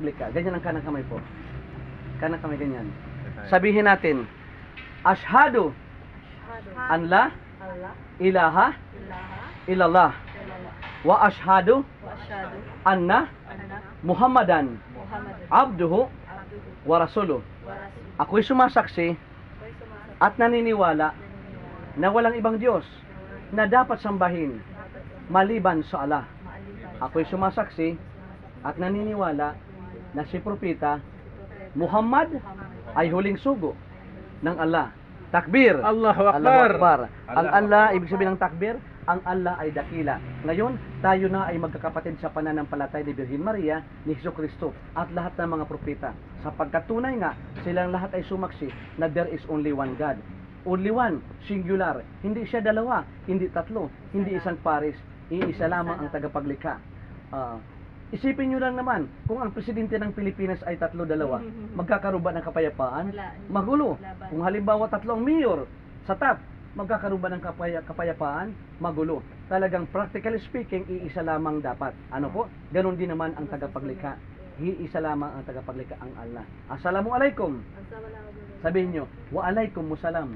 Ganyan ang kanang kamay po. Kanang kamay ganyan. Sabihin natin, Ashhadu an la ilaha illallah wa ashhadu anna Muhammadan abduhu wa rasuluh. Ako'y sumasaksi at naniniwala na walang ibang Diyos na dapat sambahin maliban sa Allah. Ako'y sumasaksi at naniniwala na si Propeta Muhammad ay huling sugo ng Allah. Takbir! Allahu Akbar! Allahu Akbar! Ang Allahu Allah, ibig sabihin ng takbir, ang Allah ay dakila. Ngayon, tayo na ay magkakapatid sa pananampalatay ni Birhen Maria, ni Jesucristo, at lahat ng mga propeta. Sapagkat tunay nga, silang lahat ay sumaksi na there is only one God. Only one, singular. Hindi siya dalawa, hindi tatlo, hindi isang pares, iisa lamang ang tagapaglikha. Isipin nyo lang naman, kung ang presidente ng Pilipinas ay tatlo-dalawa, magkakaroon ba ng kapayapaan? Magulo. Kung halimbawa tatlo ang mayor sa top, magkakaroon ba ng kapayapaan? Magulo. Talagang practically speaking, iisa lamang dapat. Ano po? Ganon din naman ang tagapaglikha. Iisa lamang ang tagapaglikha, ang Allah. Assalamualaikum. Sabihin nyo, wa alaikum musalam.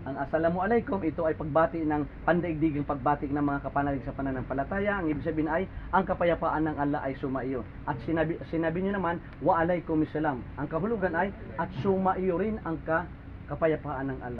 Ang assalamualaikum, ito ay pagbati ng pandaigdigang pagbati ng mga kapanalig sa pananampalataya. Ang ibig sabihin ay ang kapayapaan ng Allah ay sumaiyo. At sinabi niyo naman wa alaikum salam. Ang kahulugan ay at sumaiyo rin ang kapayapaan ng Allah.